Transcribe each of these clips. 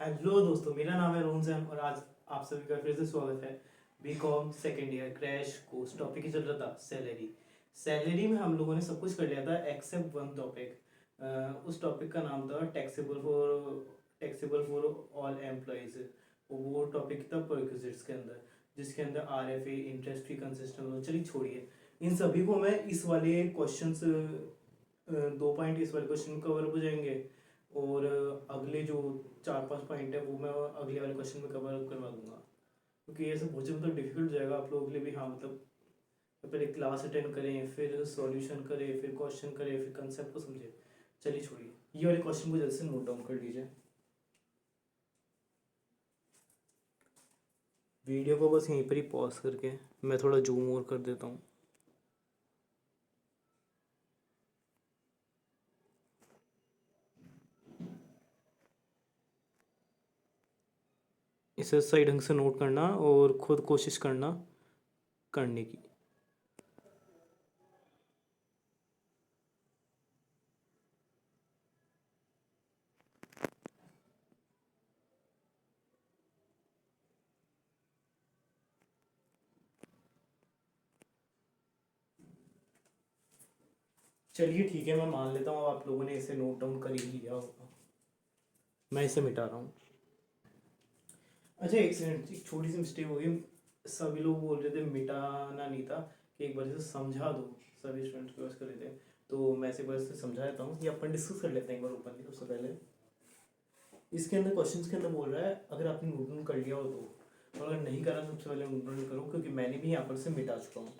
Hello दोस्तों, मेरा नाम है रोहन सैन और आज आप सभी का फिर से स्वागत है BCom second year crash course. Topic ही चल रहा था सैलरी। सैलरी में हम लोगों ने सब कुछ कर लिया था एक्सेप्ट वन टॉपिक। उस टॉपिक का नाम था टैक्सेबल फॉर ऑल एम्प्लॉयज़। वो टॉपिक था परक्विजिट्स के अंदर, जिसके अंदर RFA, इंटरेस्ट फ्री, कंसिस्टेंट। चलिए छोड़िए इन सभी को। मैं इस वाले क्वेश्चंस 2 पॉइंट इस वाले क्वेश्चन कवर हो जाएंगे और अगले जो 4-5 पॉइंट है वो मैं अगले वाले क्वेश्चन में कवर करवा दूंगा, क्योंकि ये सब बहुत मतलब डिफिकल्ट हो जाएगा आप लोगों के लिए भी। हाँ मतलब पहले क्लास अटेंड करें, फिर सॉल्यूशन करें, फिर क्वेश्चन करें, फिर कंसेप्ट को समझें। चलिए छोड़िए, ये वाले क्वेश्चन को जल्द से नोट डाउन कर लीजिए। वीडियो को बस यहीं पर ही पॉज करके मैं थोड़ा जूम और कर देता हूँ। इसे सही ढंग से नोट करना और खुद कोशिश करना करने की। चलिए ठीक है, मैं मान लेता हूँ आप लोगों ने इसे नोट डाउन कर ही लिया होगा। मैं इसे मिटा रहा हूँ। अच्छा, एक सेकंड, एक छोटी सी मिस्टेक हो गई। सभी लोग बोल रहे थे मिटाना नहीं था, कि एक बार से समझा दो। सभी स्टूडेंट्स रिक्वेस्ट कर रहे थे, तो मैं एक बार से समझा देता हूँ। ये अपन डिस्कस कर लेते हैं एक बार ओपनली। सबसे पहले इसके अंदर क्वेश्चंस के अंदर बोल रहा है अगर आपने नोट डाउन कर लिया हो तो, और अगर नहीं करा तो सबसे पहले नोट डाउन करो, क्योंकि मैंने भी यहाँ पर से मिटा चुका हूँ।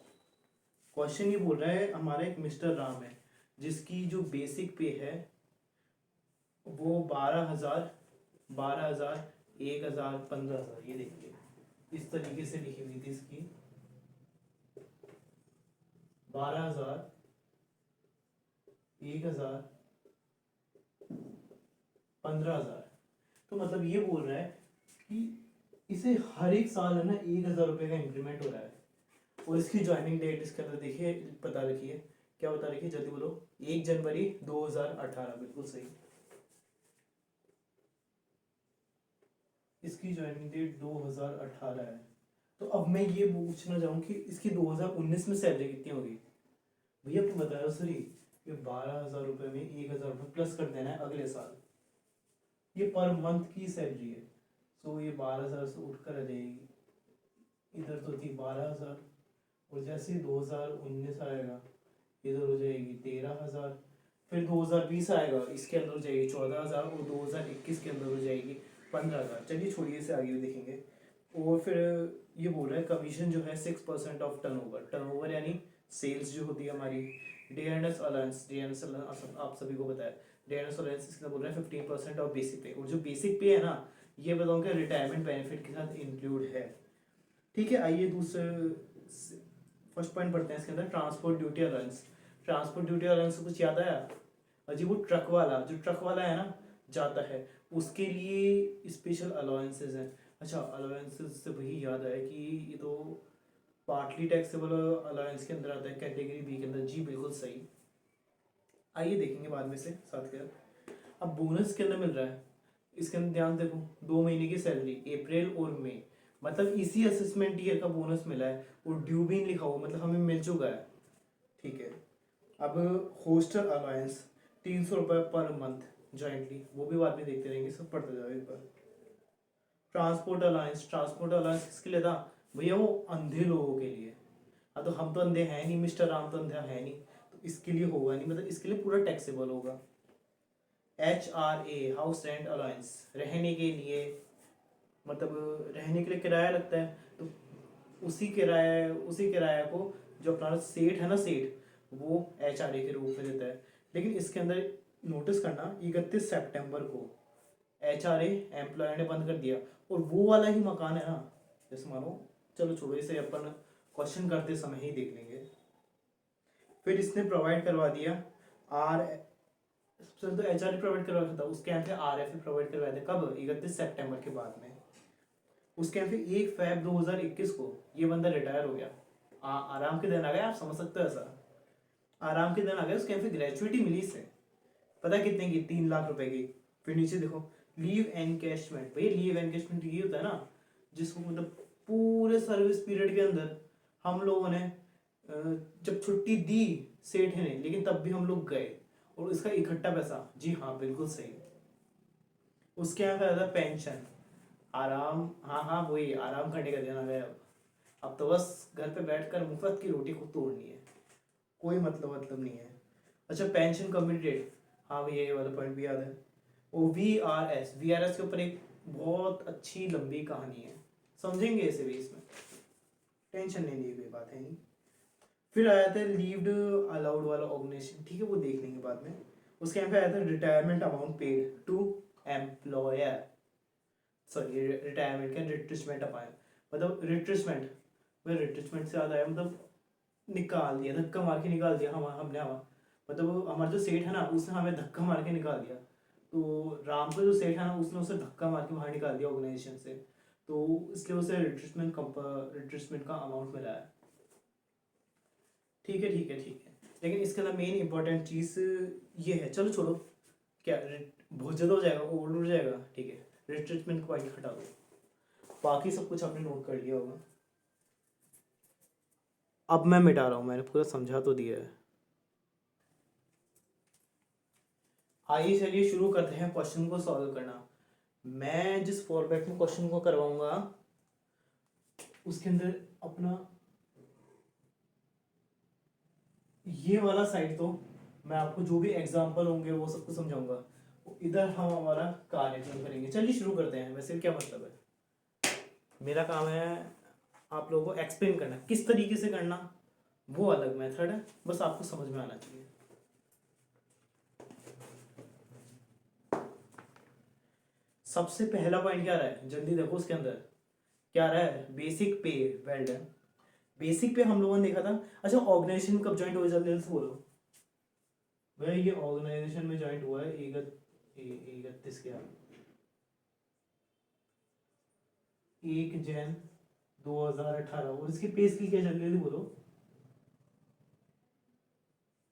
क्वेश्चन ये बोल रहा है हमारा एक मिस्टर राम है जिसकी जो बेसिक पे है वो 12,000, 12,000, 1,000, 15,000, ये देखिए इस तरीके से लिखी हुई थी इसकी। 12,000, 1,000, 15,000। तो मतलब ये बोल रहा है कि इसे हर एक साल है ना 1,000 रुपये का इंक्रीमेंट हो रहा है। और इसकी ज्वाइनिंग डेट इसके अंदर देखिए, बता रखिए। क्या बता रखिए, जल्दी बोलो। 1 जनवरी 2018, बिल्कुल सही। इसकी ज्वाइनिंग डेट 2018 है। तो अब मैं ये पूछना चाहूँ कि इसकी 2019 में सैलरी कितनी होगी। भैया आपको बताया सॉरी, ये 12,000 रुपये में 1,000 रुपये प्लस कर देना है अगले साल। ये पर मंथ की सैलरी है। सो ये 12,000 से उठ कर आ जाएगी। इधर तो थी 12,000, और जैसे ही 2019 आएगा इधर हो जाएगी 13,000। फिर 2020 आएगा, इसके अंदर हो जाएगी 14,000, और 2021 के अंदर हो जाएगी 15,000। चलिए छोड़िए, इसे आगे भी देखेंगे। और फिर ये बोल रहा है कमीशन जो है 6% ऑफ टर्नओवर। टर्नओवर यानी सेल्स जो होती है हमारी। DNS अलायंस, आप सभी को पता है। DNS अलायंस इसका बोल रहा है 15% ऑफ बेसिक पे। और जो बेसिक पे है ना, ये बताऊँ कि रिटायरमेंट बेनिफिट के साथ इंक्लूड है। ठीक है, आइए दूसरे फर्स्ट पॉइंट पढ़ते हैं। इसके अंदर transport duty allowance. Transport duty allowance से कुछ याद आया? अजी वो ट्रक वाला, जो ट्रक वाला है ना जाता है, उसके लिए स्पेशल अलाउंसेस हैं। अच्छा, अलाउंसेस से वही याद आया कि ये तो पार्टली टैक्सेबल अलाउंस के अंदर आता है, कैटेगरी बी के अंदर। जी बिल्कुल सही। आइए देखेंगे बाद में से साथ के। अब बोनस के अंदर मिल रहा है, इसके अंदर ध्यान देखो। 2 महीने की सैलरी अप्रैल और मई, मतलब इसी असेसमेंट ईयर का बोनस मिला है। और ड्यू भी लिखा हुआ, मतलब हमें मिल चुका है। ठीक है। अब हॉस्टल अलायंस 300 रुपये पर मंथ जॉइंटली, वो भी बाद में देखते रहेंगे, सब पढ़ते जाओ एक बार। ट्रांसपोर्ट अलायंस, ट्रांसपोर्ट अलायंस किसके लिए था भैया? वो अंधे लोगों के लिए। हाँ तो हम तो अंधे हैं नहीं, मिस्टर राम तो अंधे है नहीं, तो इसके लिए होगा नहीं, मतलब इसके लिए पूरा टैक्सेबल होगा। HRA, हाउस रेंट अलाउंस, रहने के लिए, मतलब रहने के लिए किराया लगता है, तो उसी किराया को जो अपना सेठ है ना, सेठ वो HRA के रूप में देता है। लेकिन इसके अंदर नोटिस करना, 31 सितंबर को HRA एम्प्लॉयर ने बंद कर दिया। और वो वाला ही मकान है ना, जैसे मानो, चलो छोड़ो इसे, अपन क्वेश्चन करते समय ही देख लेंगे। फिर इसने प्रोवाइड करवा दिया आर, सबसे तो HRA प्रोवाइड करवा था, उसके यहाँ से RFA प्रोवाइड करवाए थे। कब? 31 सितंबर के बाद में। उसके यहाँ फिर 1 फरवरी 2021 को ये बंदा रिटायर हो गया। आराम के दिन आ गए, आप समझ सकते हो ऐसा। आराम के दिन आ गए। उसके यहाँ फिर ग्रेचुइटी मिली इसे, पता है कितने की? 3 लाख रुपए की। फिर नीचे देखो, लीव एनकैशमेंट, भैया लीव एनकैशमेंट ये होता है ना जिसको मतलब पूरे सर्विस पीरियड के अंदर हम लोगों ने जब छुट्टी दी सेठ ने, लेकिन तब भी हम लोग गए और इसका इकट्ठा पैसा, जी हाँ बिल्कुल सही। उसके यहाँ का था पेंशन, आराम, हाँ हाँ वही आराम करने का दिन आ गया अब तो बस घर पे बैठकर मुफ्त की रोटी को तोड़नी है, कोई मतलब नहीं है। अच्छा पेंशन कम्युनिटेड, हाँ भैया ये वाला पॉइंट भी याद है। ओ वी आर एस के ऊपर एक बहुत अच्छी लंबी कहानी है, समझेंगे इसे भी, इसमें टेंशन नहीं ली कोई बात है नहीं। फिर आया था लीव्ड अलाउड वाला ऑर्गेनाइजेशन, ठीक है वो देख लेंगे बाद में। उसके यहाँ पे आया था retirement amount paid to employer, sorry retirement क्या रिट्रेसमेंट अपाया, मतलब रिट्रेसमेंट, वह रिट्रेसमेंट से याद आया मतलब निकाल दिया, धक्का मार के निकाल दिया हमने मतलब हमारा जो सेठ है ना उसने हमें धक्का मार के निकाल दिया, तो राम का जो सेठ है ना उसने उसे धक्का मार के बाहर निकाल दिया ऑर्गेनाइजेशन से, तो इसलिए उसे रिट्रेसमेंट का अमाउंट मिला है। ठीक है ठीक है ठीक है, लेकिन इसके अंदर मेन इंपॉर्टेंट चीज़ ये है, चलो छोड़ो, क्या बहुत ज़्यादा हो जाएगा, ओवर हो जाएगा, ठीक है रिट्रीटमेंट को पॉइंट हटा दो, बाकी सब कुछ आपने नोट कर लिया होगा। अब मैं मिटा रहा हूँ, मैंने पूरा समझा तो दिया है। आइए चलिए शुरू करते हैं क्वेश्चन को सॉल्व करना। मैं जिस फॉर्मेट में क्वेश्चन को करवाऊंगा उसके अंदर अपना ये वाला साइड, तो मैं आपको जो भी एग्जांपल होंगे वो सबको समझाऊंगा, इधर हम हमारा कार्यक्रम करेंगे। चलिए शुरू करते हैं। वैसे क्या मतलब है, मेरा काम है आप लोगों को एक्सप्लेन करना, किस तरीके से करना वो अलग मेथड है, बस आपको समझ में आना चाहिए। सबसे पहला पॉइंट क्या रहा है, जल्दी देखो उसके अंदर क्या रहा है, बेसिक पे, वेल डन। बेसिक पे हम लोगों ने देखा था। अच्छा ऑर्गेनाइजेशन कब ज्वाइंट हुआ, जल्दी से बोलो भाई। ये ऑर्गेनाइजेशन में ज्वाइंट हुआ है 31 क्या 1 जन 2018, और इसकी पे स्केल क्या चल रही है बोलो,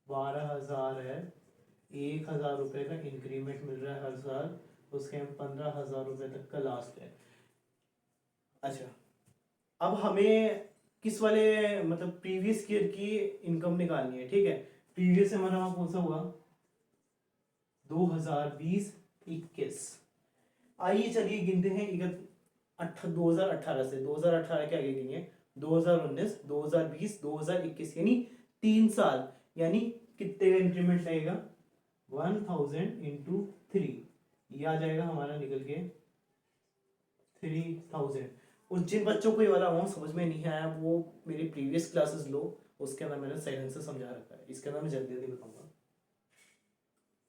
12,000 है, 1,000 रुपये का इंक्रीमेंट मिल रहा है हर साल, उसके हम 15,000 रुपये तक का लास्ट है। अच्छा अब हमें किस वाले मतलब प्रीवियस ईयर की इनकम निकालनी है, ठीक है। प्रीवियस हमारा वहाँ कौन सा हुआ 2020-21। आइए चलिए गिनते हैं 2018 से, 2018 के आगे गिनिए, 2019, 2020, 2021, यानी 3 साल, यानी कितने का इंक्रीमेंट लगेगा 1000 इंटू 3, ये आ जाएगा हमारा निकल के 3000। और जिन बच्चों को ये वाला अमाउंट समझ में नहीं आया वो मेरी प्रीवियस क्लासेस लो, उसके अंदर मैंने साइलेंस से समझा रखा है, इसके अंदर मैं जल्दी जल्दी बताऊंगा।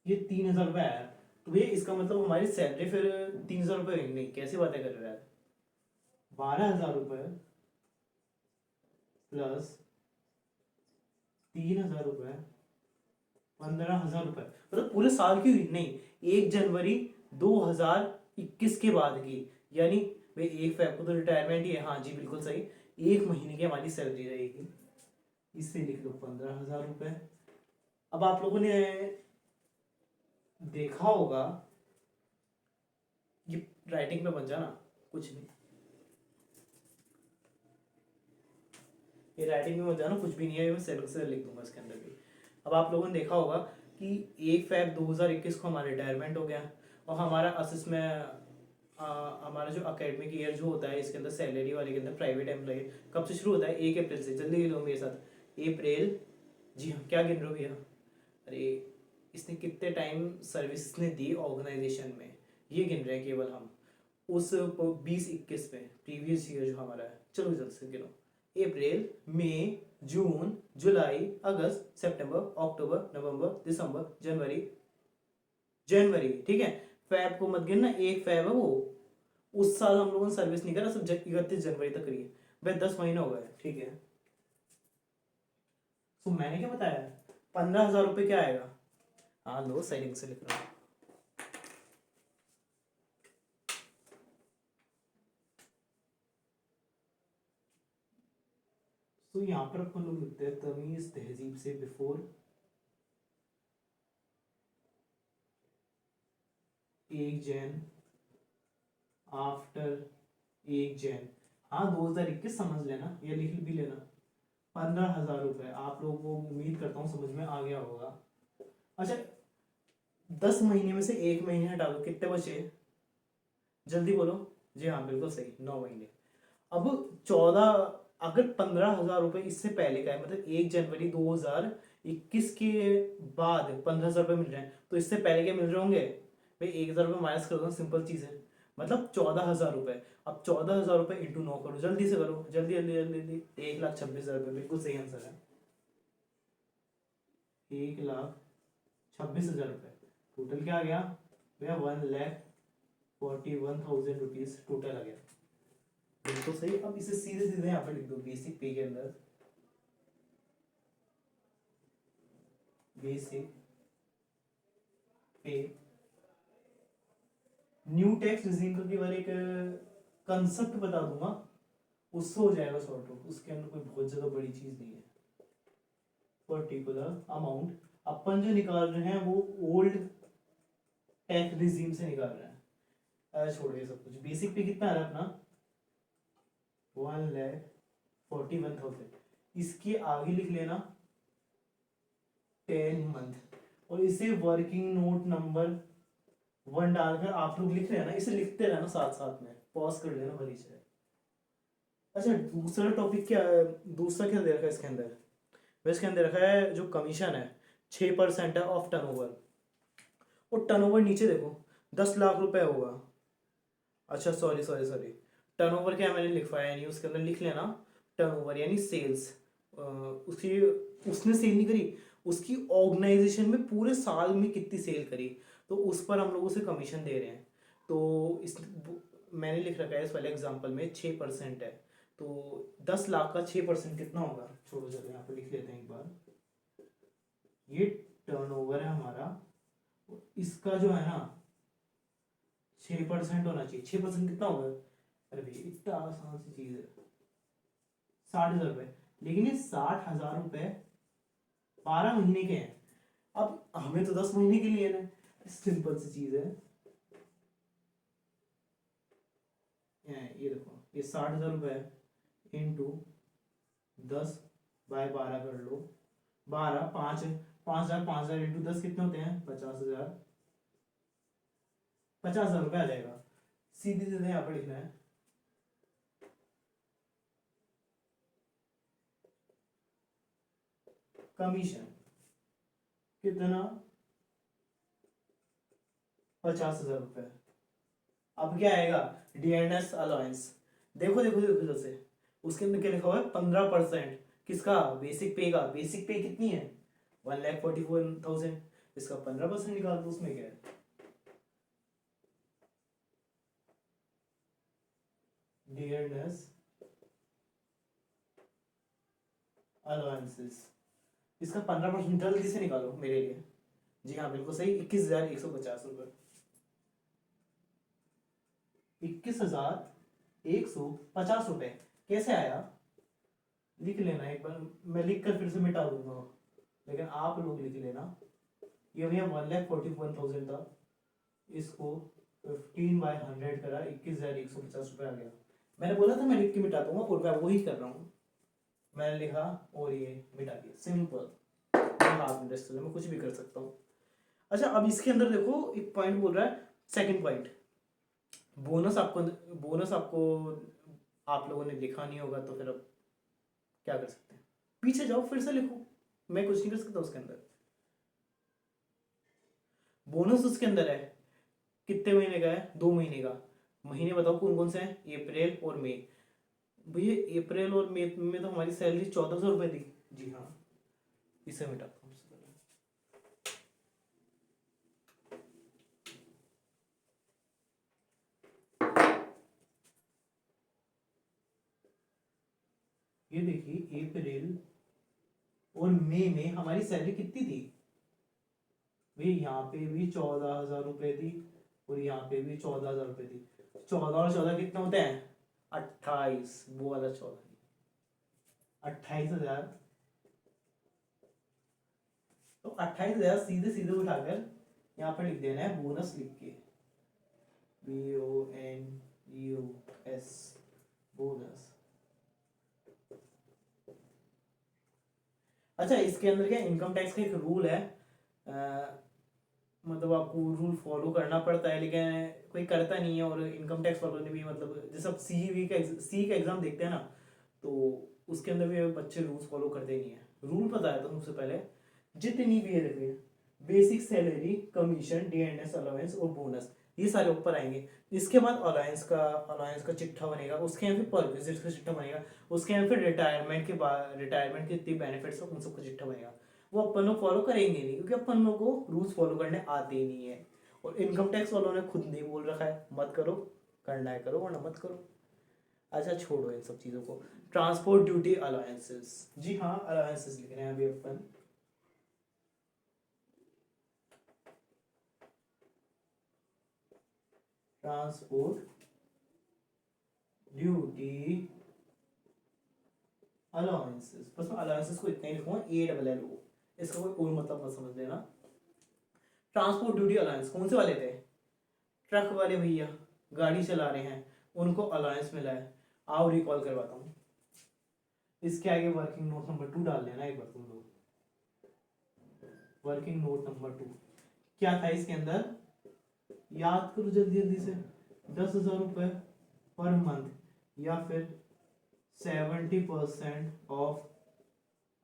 ये 3,000 रुपये आया, तो भैया इसका मतलब हमारी सैलरी फिर 3,000 रुपये रहेंगे, नहीं कैसी बातें कर रहे हो यार, 12,000 रुपये प्लस 3,000 रुपये, 15,000 रुपये, मतलब पूरे साल की हुई नहीं, 1 जनवरी 2021 के बाद की, यानी भाई 1 फेब को तो रिटायरमेंट ही है, हाँ जी बिल्कुल सही, 1 महीने की हमारी सैलरी रहेगी, इससे लिख लो 15,000 रुपये। अब आप लोगों ने देखा होगा, ये राइटिंग में बन जाना कुछ नहीं, ये राइटिंग में बन जाना कुछ भी नहीं है, मैं सेल से लिख दूंगा इसके अंदर भी। अब आप लोगों ने देखा होगा कि 1 फेब 2021 को हमारा रिटायरमेंट हो गया, और हमारा असिस में हमारा जो अकेडमिक ईयर जो होता है इसके अंदर सैलरी वाले के अंदर प्राइवेट एम्प्लॉय कब से शुरू होता है, 1 अप्रैल से, जल्दी गिनो मेरे साथ, अप्रैल, जी हाँ क्या गिन रहे हो भैया, अरे इसने कितने टाइम सर्विस ने दी ऑर्गेनाइजेशन में, ये गिन रहे हैं केवल हम उस 2021 में, प्रीवियस ईयर जो हमारा है। चलो जल्द से गिनो, अप्रैल, मई, जून, जुलाई, अगस्त, सितंबर, अक्टूबर, नवंबर, दिसंबर, जनवरी, जनवरी, ठीक है। फैब को मत गिनना, 1 फेब है वो, उस साल हम लोगों ने सर्विस नहीं करा, सब 31 जनवरी तक करी है, भाई 10 महीना हो गया, ठीक है। तो मैंने क्या बताया, 15,000 रुपये क्या आएगा, हाँ लो साइडिंग से लिख रहा हूँ, तो यहाँ पर अपन लोग लिखते हैं तमीज तहजीब से बिफोर 1 जन आफ्टर 1 जन, हाँ 2021 समझ लेना या लिख भी लेना। 15,000 रुपये आप लोगों को उम्मीद करता हूँ समझ में आ गया होगा। अच्छा 10 महीने में से 1 महीने हटा दो, कितने बचे? जल्दी बोलो। जी हाँ बिल्कुल सही, 9 महीने। अब 14, अगर 15,000 रुपये इससे पहले का है, मतलब 1 जनवरी 2021 के बाद 15,000 रुपये मिल रहे हैं, तो इससे पहले क्या मिल रहे होंगे भाई? 1,000 रुपये माइनस कर दो, सिंपल चीज़ है, मतलब 14,000 रुपये। अब 14,000 रुपये इंटू 9 करो, जल्दी से करो, जल्दी जल्दी जल्दी जल्दी। 1,26,000 रुपये बिल्कुल सही आंसर है। 1,26,000 रुपये टोटल क्या आ गया भैया? 1,41,000 रुपीज टोटल आ गया, बिल्कुल सही। अब इसे सीधे सीधे यहाँ पर लिख दो, बेसिक पे के अंदर, बेसिक पे। न्यू टैक्स रिजीम का केवल एक कंसेप्ट बता दूंगा, उससे हो जाएगा सॉर्ट आउट, उसके अंदर कोई बहुत ज्यादा बड़ी चीज नहीं है। पर्टिकुलर अमाउंट अपन जो निकाल रहे हैं वो ओल्ड टैक्स रिजीम से निकाल रहे हैं, छोड़िए सब कुछ। बेसिक पे कितना आ रहा है अपना? 1,41,000। इसके आगे लिख लेना 10 मंथ, और इसे वर्किंग नोट नंबर 1 डालकर आप लोग लिख रहे हैं ना, इसे लिखते रहना साथ साथ में, पॉज कर लेना भली से। अच्छा दूसरा टॉपिक क्या है? दूसरा क्या दे रखा है इसके अंदर? इसके अंदर रखा है जो कमीशन है 6% है ऑफ टर्नओवर। और टर्नओवर नीचे देखो 10 लाख रुपए होगा। अच्छा सॉरी सॉरी सॉरी, टर्नओवर क्या मैंने लिखवाया नहीं, उसके अंदर लिख लेना टर्नओवर यानी सेल्स। उसकी उसने सेल नहीं करी, उसकी ऑर्गेनाइजेशन में पूरे साल में कितनी सेल करी, तो उस पर हम लोग उसे कमीशन दे रहे हैं। तो इस मैंने लिख रखा है इस वाले एग्जांपल में 6% है, तो 10 लाख का 6% कितना होगा? छोड़ो चलो यहाँ पे लिख लेते हैं एक बार। ये टर्नओवर है हमारा, इसका जो है ना 6% होना चाहिए। 6% कितना होगा? अरे भैया इतना आसान सी चीज है, 60,000 रुपये। लेकिन ये 60,000 रुपये 12 महीने के हैं, अब हमें तो 10 महीने के लिए ना, सिंपल सी चीज है। ये देखो, ये 60,000 रुपये इंटू 10/12 कर लो, 12 5 5,000, 5,000 इंटू 10 कितने होते हैं? 50,000। 50,000 रुपये आ जाएगा, सीधे सीधे यहाँ पर लिखना है। कमीशन कितना? 50,000 रुपये। अब क्या आएगा? DNS allowance. देखो देखो देखो जैसे उसके अंदर क्या लिखा हुआ है? 15%। किसका? बेसिक पे का। बेसिक पे कितनी है? 1,44,000। इसका 15% निकाल दो, उसमें क्या है? डीएनएस अलाउंसेस, इसका 15% जल्दी से निकालो मेरे लिए। जी हाँ बिल्कुल सही, 21,150 रुपये। 21,150 रुपये कैसे आया? लिख लेना एक बार, मैं लिख कर फिर से मिटा दूंगा, लेकिन आप लोग लिख लेना। ये भैया 1,41,000 था, इसको 15/100 करा, 21,150 रुपये आ गया। मैंने बोला था मैं लिख के मिटा दूंगा, और मैं वही कर रहा हूँ। मैंने लिखा और ये मिटा दिया, सिंपल। हाथ में रेस्ट मैं कुछ भी कर सकता हूँ। अच्छा अब इसके अंदर देखो एक पॉइंट बोल रहा है, सेकंड पॉइंट, बोनस आपको आप लोगों ने लिखा नहीं होगा, तो फिर अब क्या कर सकते हैं? पीछे जाओ फिर से लिखो, मैं कुछ नहीं कर सकता उसके अंदर। बोनस उसके अंदर है, कितने महीने का है? 2 महीने का। महीने बताओ कौन कौन से हैं? अप्रैल और मई। भैया अप्रैल और मई में तो हमारी सैलरी 14,000 रुपये थी। जी हाँ, इसे मिटाता हूँ। ये देखिए अप्रैल और मई में हमारी सैलरी कितनी थी भाई? यहाँ पे भी 14,000 रुपये थी, और यहाँ पे भी 14,000 रुपये थी। 14 और 14 कितने होते हैं? 28। वो वाला 14, 28,000। तो 28,000 सीधे सीधे उठाकर यहाँ पर लिख देना है बोनस लिख के, BON यूएस बोनस। अच्छा, इसके अंदर क्या इनकम टैक्स का एक रूल है, मतलब आपको रूल फॉलो करना पड़ता है, लेकिन कोई करता नहीं है। और इनकम टैक्स वालों ने भी, मतलब जैसे आप सी का एग्जाम देखते हैं ना, तो उसके अंदर भी बच्चे रूल्स फॉलो करते नहीं है। रूल बताया था सबसे पहले, जितनी भी है basic salary, commission, DNS allowance और बोनस, ये सारे ऊपर आएंगे। इसके बाद अलायंस का चिट्ठा बनेगा, उसके यहाँ फिर पर विजिट का चिट्ठा बनेगा, उसके यहाँ फिर रिटायरमेंट के बाद रिटायरमेंट के जितनी बेनिफिट्स हो उन सबका चिट्ठा बनेगा। वो अपन लोग फॉलो करेंगे नहीं, क्योंकि अपन लोग को रूल्स फॉलो करने आते ही नहीं है। और इनकम टैक्स वालों ने खुद नहीं बोल रखा है मत करो, करना है करो वरना मत करो। अच्छा छोड़ो इन सब चीज़ों को। ट्रांसपोर्ट ड्यूटी अलायंसेस, जी हाँ अलायंसेस लिख रहे हैं अभी अपन। ट्रांसपोर्ट ड्यूटी अलाउंसेस, बस मैं अलाउंसेस को इतना ही लिखूंगा, ALLO, इसका कोई और मतलब मत समझ लेना। ट्रांसपोर्ट ड्यूटी अलाउंस कौन से वाले थे? ट्रक वाले भैया गाड़ी चला रहे हैं, उनको अलाउंस मिला है। आओ रिकॉल करवाता हूँ। इसके आगे वर्किंग नोट नंबर 2 डाल देना एक बार तुम लोग। वर्किंग नोट नंबर 2 क्या था इसके अंदर, याद करो जल्दी जल्दी से। 10,000 रुपये पर मंथ, या फिर 70% ऑफ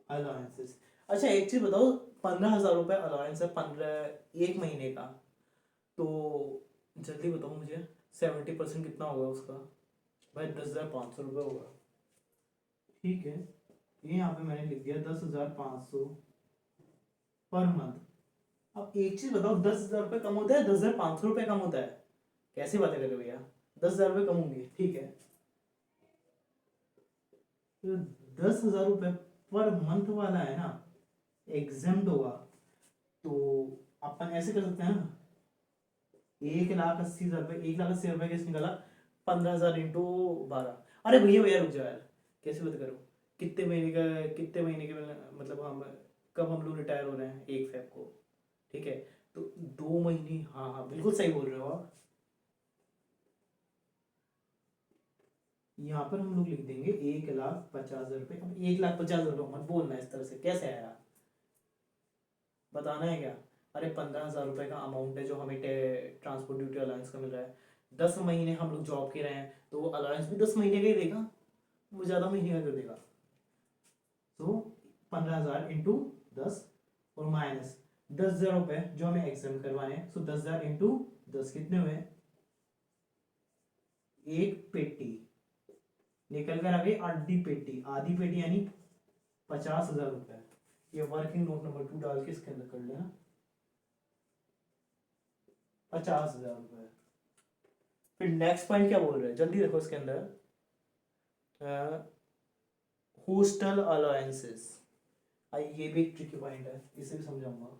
अलाउंसेस। अच्छा एक चीज बताओ, 15,000 रुपये अलाउंस है 1 महीने का, तो जल्दी बताओ मुझे 70% कितना होगा उसका? भाई 10,500 रुपये होगा। ठीक है, ये यहाँ पे मैंने लिख दिया 10,500 पर मंथ। अब एक चीज बताओ, 10,000 रुपये कम होता है, 10,500 रुपये कम होता है? कैसी बातें कर रहे हो भैया, 10,000 रुपये कम होंगे, ठीक है। तो 10,000 रुपये पर मंथ वाला है ना, एग्जाम्प्ट होगा। तो अपन ऐसे कर सकते हैं ना, 1,80,000 रुपये, 1,80,000 रुपये कैसे निकाला? 15,000 इंटू 12। अरे भैया भैया रुक जाओ यार, कैसे बात करो, कितने महीने के मतलब हम कब हम लोग रिटायर हो रहे हैं? 1 फेब को, ठीक है। तो 2 महीने, हाँ हाँ बिल्कुल सही बोल रहे हो आप। यहाँ पर हम लोग लिख देंगे 1,50,000 रुपये। अब 1,50,000 रुपये मत बोलना इस तरह से, कैसे आया बताना है क्या? अरे 15,000 रुपये का अमाउंट है जो हमें ट्रांसपोर्ट ड्यूटी अलाउंस का मिल रहा है। 10 महीने हम लोग जॉब के रहे हैं, तो वो अलाउंस भी 10 महीने का ही देगा, वो ज़्यादा महीने का कर देगा। तो 15,000 इंटू 10 और माइनस 10,000 रुपये जो हमें एग्जाम करवाने हैं, सो 10,000 इंटू 10 कितने हुए? एक पेटी निकल कर आ गई, आधी पेटी यानी 50,000 रुपये। ये वर्किंग नोट नंबर 2 डाल के इसके अंदर कर लेना, 50,000 रुपये। फिर नेक्स्ट पॉइंट क्या बोल रहे हैं, जल्दी देखो इसके अंदर, होस्टल अलाउंसेस। ये भी एक ट्रिकी पॉइंट है, इसे भी समझाऊंगा।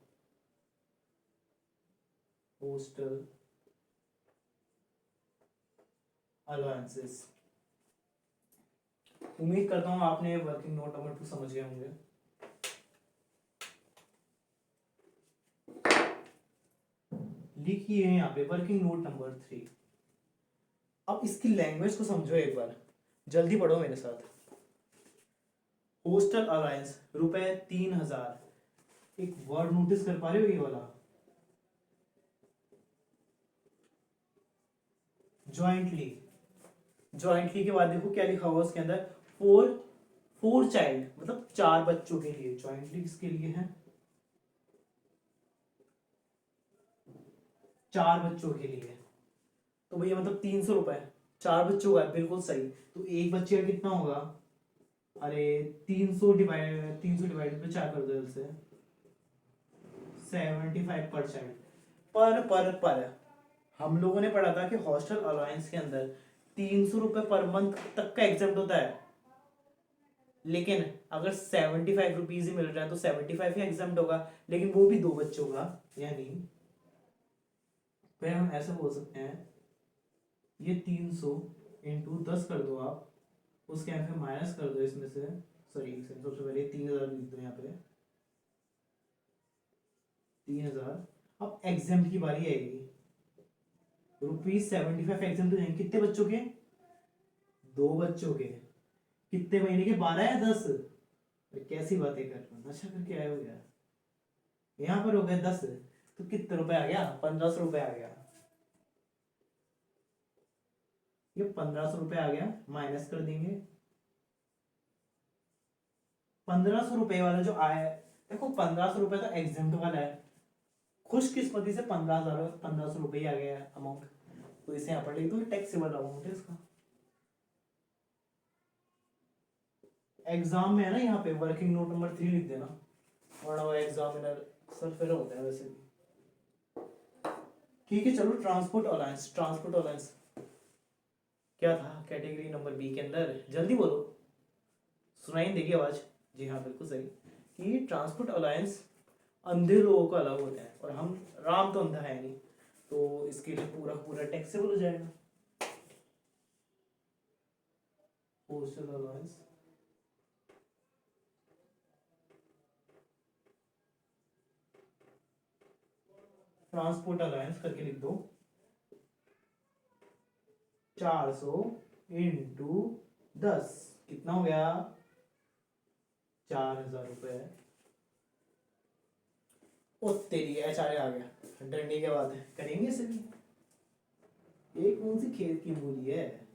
होस्टल अलाउंसेस, उम्मीद करता हूँ आपने वर्किंग नोट नंबर 2 समझ गए होंगे। लिखिए यहाँ पे वर्किंग नोट नंबर 3। अब इसकी लैंग्वेज को समझो एक बार, जल्दी पढ़ो मेरे साथ। Hostel alliance ₹3,000। एक वर्ड नोटिस कर पा रहे हो ये वाला, ज्वाइंटली। ज्वाइंटली के बाद देखो क्या लिखा हुआ उसके अंदर, फोर चाइल्ड, मतलब 4 बच्चों के लिए। ज्वाइंटली किसके लिए है? 4 बच्चों के लिए। तो भैया मतलब 300 रुपए 4 बच्चों का, बिल्कुल सही। तो एक बच्चे का कितना होगा? अरे 300 डिवाइड पे 4 कर दो इससे, 75 पर चाइल्ड। पर हम लोगों ने पढ़ा था कि हॉस्टल अलाउंस के अंदर 300 रुपए पर मंथ तक का एग्जाम्प्ट होता है, लेकिन अगर 75 रुपीज ही मिल रहा है तो 75 ही एग्जाम्प्ट होगा, लेकिन वो भी 2 बच्चों का। यानी फिर हम ऐसे बोल सकते हैं, ये 300 इंटू 10 कर दो आप, उसके यहाँ पे माइनस कर दो इसमें से, सॉरी सबसे पहले 3,000 लिख दो यहाँ पे, 3,000। अब एग्जाम्प्ट की बारी आएगी, ₹75 एग्जाम तो जाएंगे कितने बच्चों के? 2 बच्चों के। कितने महीने के? 12 या 10? कैसी बातें कर रहे हो, नशा करके आए हो यार। यहाँ पर हो गए 10, तो कितने रुपए आ गया? 1500 रुपए आ गया। ये 1500 रुपए आ गया, माइनस कर देंगे। 1500 रुपए वाला जो आया है, देखो 1500 रुपए तो एग्जाम वाला है, खुशकिस्मती से 1500 रुपए ही आ गया है अमाउंट, तो इसे यहाँ पर लिख दो, टैक्सेबल अमाउंट है इसका। एग्जाम में है ना, यहाँ पे वर्किंग नोट नंबर 3 लिख देना, वरना वो एग्जामिनर सर फिर होता है वैसे भी। ठीक है चलो, ट्रांसपोर्ट अलायंस। ट्रांसपोर्ट अलायंस क्या था कैटेगरी नंबर बी के अंदर? जल्दी बोलो, सुनाई नहीं देगी आवाज। जी हाँ बिल्कुल सही, कि ट्रांसपोर्ट अलायंस अंधे लोगों का अलग होता है, और हम राम तो अंधा है नहीं, तो इसके लिए पूरा पूरा टैक्सेबल हो जाएगा। पोस्टल अलायंस, ट्रांसपोर्ट अलायंस करके लिख दो, 400 इंटू 10 कितना हो गया? 4000 रुपए। ओ तेरी एचआरए आ गया, डरने के बाद है करेंगे इसे भी। ये कौन सी खेल की मूली है?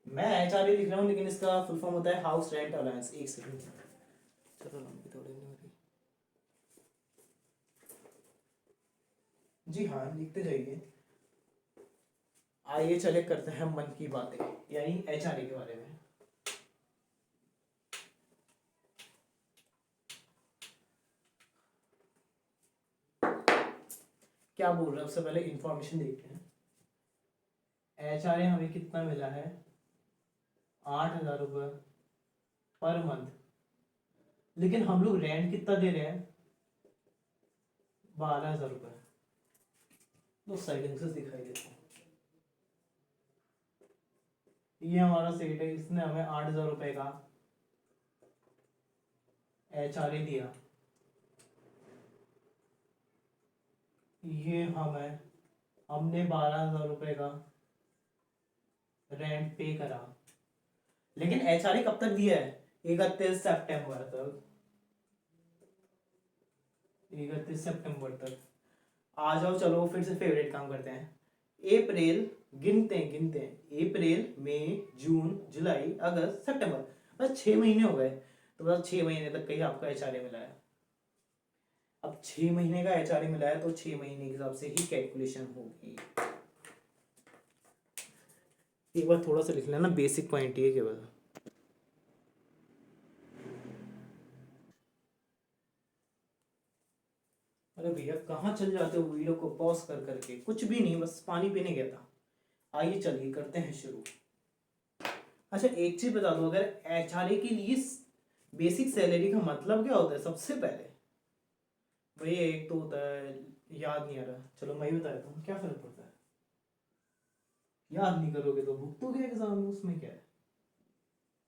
मैं एचआरए लिख रहा हूँ, लेकिन इसका फुल फॉर्म होता है हाउस रेंट अलायंस। एक सेकंड, चलो लंबी थोड़ी नहीं होती। जी हाँ लिखते जाइए। आइए चले करते हैं मन की बातें, यानी एचआरए के बारे में। क्या बोल रहे हैं, सबसे पहले इंफॉर्मेशन देखते हैं। एचआरए हमें कितना मिला है? 8000 रुपये पर मंथ, लेकिन हम लोग रेंट कितना दे रहे हैं? 12000 रुपये। दो साइलेंसेस दिखाई देते हैं। ये हमारा सेट है, इसने हमें 8000 रुपये का एचआरए दिया। ये हमें, हमने 12000 रुपये का रेंट पे करा, लेकिन एचआरए कब तक दिया है? 31 सितंबर तक। 31 सितंबर तक। आ जाओ चलो फिर से फेवरेट काम करते हैं। अप्रैल, गिनते हैं गिनते हैं, अप्रैल मई जून जुलाई अगस्त सितंबर, बस 6 महीने हो गए। तो बस 6 महीने तक कहीं आपका एचआरए मिला है। अब 6 महीने का एचआरए मिला है, तो 6 महीने के हिसाब से ही कैलकुलेशन होगी। एक बार थोड़ा सा लिख लेना, बेसिक पॉइंट ये केवल। अरे भैया कहाँ चल जाते हो वीडियो को पॉज कर करके? कुछ भी नहीं, बस पानी पीने गया था। आइए चलिए करते हैं शुरू। अच्छा एक चीज बता दो, अगर एचआरए के लिए बेसिक सैलरी का मतलब क्या होता है सबसे पहले? भैया एक तो होता है, याद नहीं आ रहा, चलो मैं ही बता देता हूँ, क्या फर्क पड़ता है? याद नहीं करोगे तो भुगतोगे एग्जाम में, उसमें क्या है।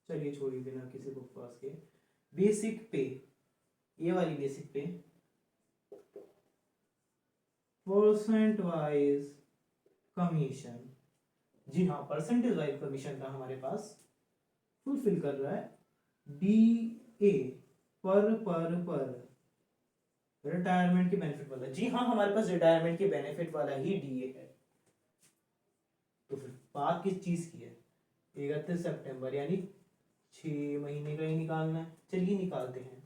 चलिए छोड़िए बिना किसी बकवास के। बेसिक पे, ये वाली बेसिक पे परसेंट वाइज कमीशन। जी हाँ, परसेंटेज वाइज कमीशन था हमारे पास, फुलफिल कर रहा है। डी ए, पर रिटायरमेंट के बेनिफिट वाला। जी हाँ, हमारे पास रिटायरमेंट के बेनिफिट वाला ही डीए है। तो फिर बात किस चीज की है? 31 सितंबर, यानी 6 महीने का ही निकालना है। चलिए निकालते हैं।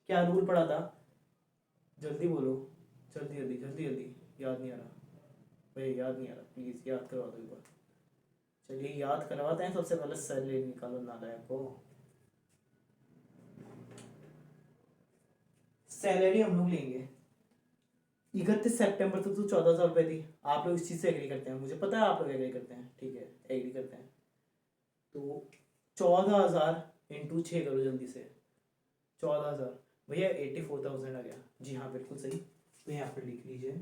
क्या रूल पड़ा था? जल्दी बोलो, जल्दी जल्दी जल्दी जल्दी। याद नहीं आ रहा भाई, याद नहीं आ रहा, प्लीज याद करवा दो एक बार। चलिए याद करवाते हैं। सबसे पहले सैलरी निकालो नालायक को। सैलरी हम लोग लेंगे 31 सितंबर तक तो 14,000 रुपये थी। आप लोग इस चीज से एग्री करते हैं, मुझे पता है आप लोग एग्री करते हैं, ठीक है एग्री करते हैं। तो 14,000 इंटू 6 करो जल्दी से। 14,000 भैया, 84,000 आ गया। जी हाँ बिल्कुल सही, तो यहाँ पर लिख लीजिए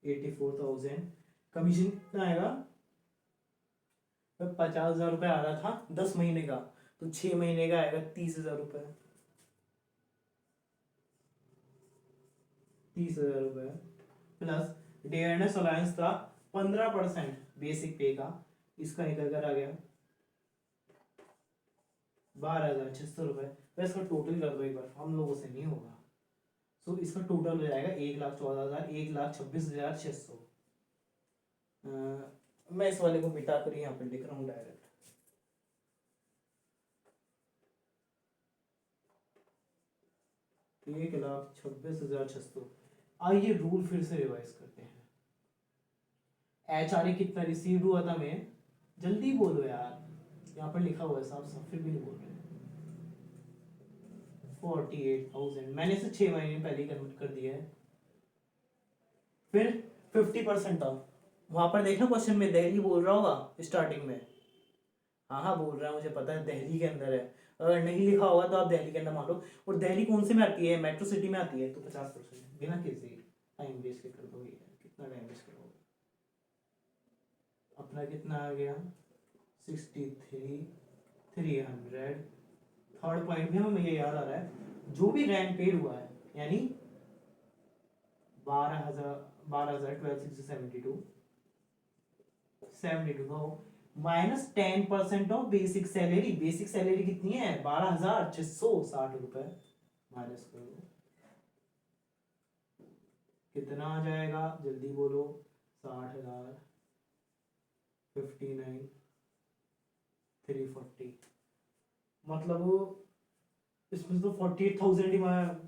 84,000। कमीशन कितना आएगा? 50,000 रुपये आ रहा था 10 महीने का, तो 6 महीने का आएगा 30,000 रुपये। 30,000 रुपये प्लस डेयरनेस अलाउंस था 15% बेसिक पे का, इसका निकल कर आ गया 12,600 रुपये। तो इसका टोटल कर दो एक बार, हम लोगों से नहीं होगा। सो इसका टोटल हो जाएगा 1,14,000, 1,26,600। मैं इस वाले को मिटा कर यहाँ पे लिख रहा हूँ डायरेक्ट। तो 1,26,600। आइए रूल फिर से रिवाइज करते हैं। HRA कितना रिसीव्ड हुआ था, मैं जल्दी बोलो यार, यहाँ पर लिखा हुआ है साफ साफ, फिर भी नहीं बोल रहे। 48,000 मैंने इसे 6 महीने पहले कन्वर्ट कर दिया है। फिर 50% था, वहां पर देखना क्वेश्चन में दिल्ली बोल रहा होगा स्टार्टिंग में। हाँ हाँ बोल रहा है, मुझे पता है दिल्ली के अंदर है। अगर नहीं लिखा होगा तो आप दिल्ली के अंदर मान लो। और दिल्ली कौन से में आती है, मेट्रो सिटी में आती है। तो 50% बिना किसी टाइम वेस्ट के कर दोगे। कितना टाइम वेस्ट करोगे, अपना कितना आ गया 63,300। थर्ड पॉइंट भी हमें ये याद आ रहा है, जो भी रेंट पेड हुआ है यानी 12,000 का minus 10% of basic salary. Basic salary कितनी है 12,660 रुपए, माइनस कर दो कितना आ जाएगा, जल्दी बोलो। 60,000 59,340। मतलब इसमें तो 48,000 ही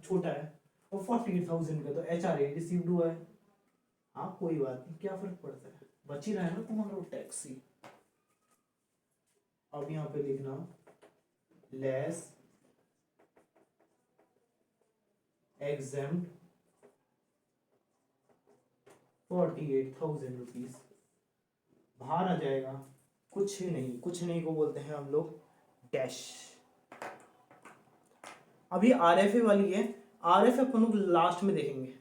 छोटा है, और 48,000 का तो HRA रिसीव्ड हुआ है। हाँ कोई बात नहीं, क्या फर्क पड़ता है, बच ही रहा है ना तुम्हारा टैक्स ही। अब यहाँ पे लिखना लेस एग्जेम्प्ट 48,000 रुपीज, बाहर आ जाएगा कुछ नहीं। कुछ नहीं को बोलते हैं हम लोग डैश। अभी RFA वाली है, RFA अपन लोग लास्ट में देखेंगे।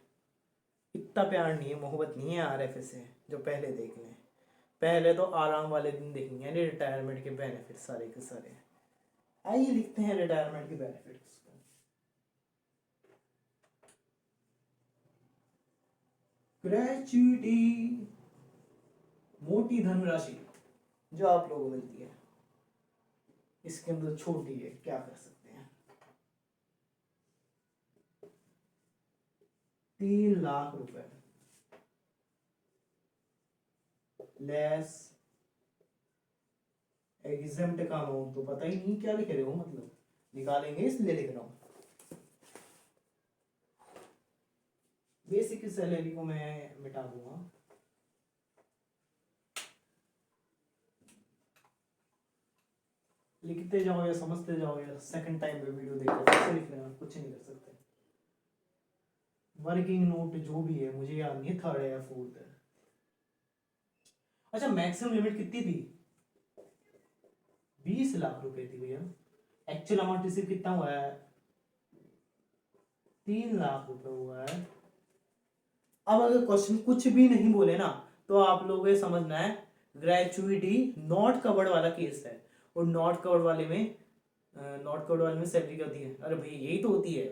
इतना प्यार नहीं है, मोहब्बत नहीं है RFA से जो पहले देख लें। पहले तो आराम वाले दिन देखेंगे, यानी रिटायरमेंट के बेनिफिट सारे के सारे। आइए लिखते हैं रिटायरमेंट के बेनिफिट्स। ग्रेच्युटी, मोटी धनराशि जो आप लोगों को मिलती है, इसके अंदर छोटी है, क्या कर सकते हैं। 3 लाख रुपए लेस एग्जेम्प्ट का अमाउंट, तो पता ही नहीं क्या लिख रहे हो, मतलब निकालेंगे इसलिए लिख रहा हूं। बेसिक सैलरी को मैं मिटा दूंगा। लिखते जाओ या समझते जाओ, या सेकंड टाइम पे वीडियो देखो फिर से लिख लेना, कुछ नहीं कर सकते। वर्किंग नोट जो भी है मुझे याद नहीं है, थर्ड है या फोर्थ है। अच्छा मैक्सिमम लिमिट कितनी थी, 20 लाख रुपए थी भैया। एक्चुअल अमाउंट रिसीव कितना हुआ है, 3 लाख रुपए हुआ है। अब अगर क्वेश्चन कुछ भी नहीं बोले ना, तो आप लोगों को समझना है ग्रेचुइटी नॉट कवर्ड वाला केस है। और नॉट कवर्ड वाले में सैलरी क्या होती है, अरे भाई यही तो होती है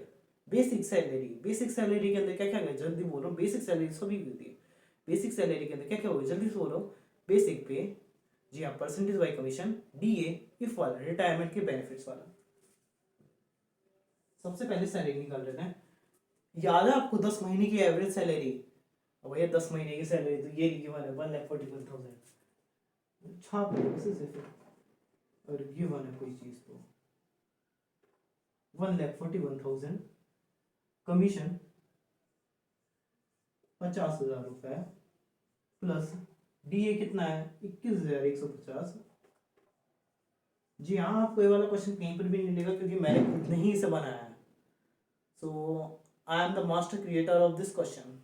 बेसिक सैलरी। बेसिक सैलरी के अंदर क्या क्या है, जल्दी बोलो। बेसिक सैलरी सभी की होती है। बेसिक सैलरी के अंदर क्या क्या होगा, जल्दी से बोलो। बेसिक पे, जी हाँ, percentage by commission, DA, if वाला, रिटायरमेंट के बेनिफिट्स वाला। सबसे पहले सैलरी निकाल लेते हैं। याद है आपको 10 महीने की एवरेज सैलरी, भैया 10 महीने की सैलरी तो ये गिवन है 1,41,000। छाप लो उसे से फिर, और गिवन है कोई चीज तो 1,41,000। कमीशन 50,000 रुपए प्लस DA कितना है 21,150। जी हाँ, आपको ये वाला क्वेश्चन कहीं पर भी नहीं मिलेगा क्योंकि मैंने खुद नहीं इसे बनाया है। So I am the master creator of this question,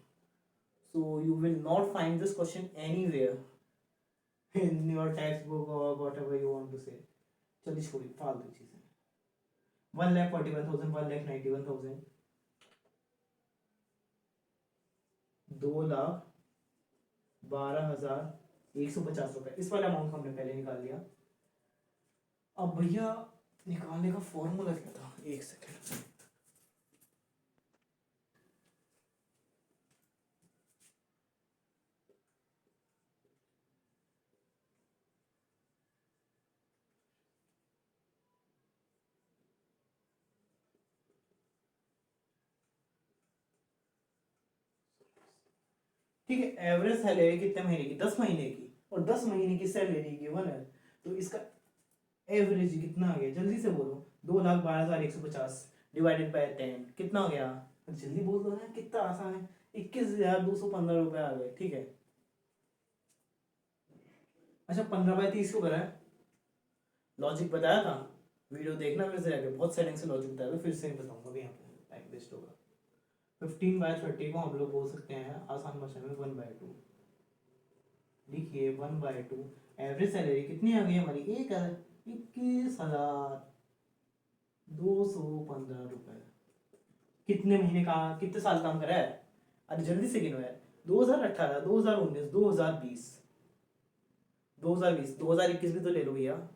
so you will not find this question anywhere in your text book और whatever you want to say. चलिए छोड़िए फालतू चीजें। 1,41,000, 1,91,000, 2,12,150 रुपए। इस वाला अमाउंट हमने पहले निकाल लिया। अब भैया निकालने का फॉर्मूला क्या था, एक सेकेंड। ठीक है, एवरेज सैलरी कितने महीने की, 10 महीने की, और 10 महीने की सैलरी गिवन है, तो इसका एवरेज कितना आ गया, जल्दी से बोलो। 2,12,150 डिवाइडेड बाय 10 कितना हो गया, जल्दी बोल दो ना, कितना आसान है, 21,215 रुपए आ गए। ठीक है, अच्छा 15/30 को करा है, लॉजिक बताया था, वीडियो देखना फिर से जाके, बहुत सेटिंग से लॉजिक बताया था, फिर से नहीं बताऊंगा अभी, यहाँ पे टाइम वेस्ट होगा। 15/30 को हम लोग बोल सकते हैं आसान भाषा में 1/2। लिखिए 1/2, एवरेज सैलरी कितनी आ गई हमारी, 21,215 रुपए। कितने महीने का, कितने साल काम करा है, अरे जल्दी से गिनो यार, 2018, 2019, 2020, 2020, 2021 भी तो ले लो भैया।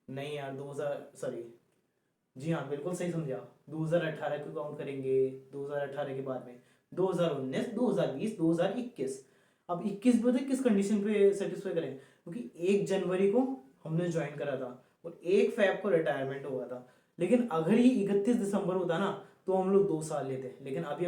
नहीं यार 2000, सॉरी, जी हाँ बिल्कुल सही समझा, 2018 को काउंट करेंगे, 2018 के बाद में 2019, 2020, 2021। अब 21 पे तो किस कंडीशन पे सेटिस्फाई करें, क्योंकि 1 जनवरी को हमने ज्वाइन करा था और 1 फेब को रिटायरमेंट हुआ था, लेकिन अगर ये 31 दिसंबर होता ना तो हम लोग 2 साल लेते, लेकिन अभी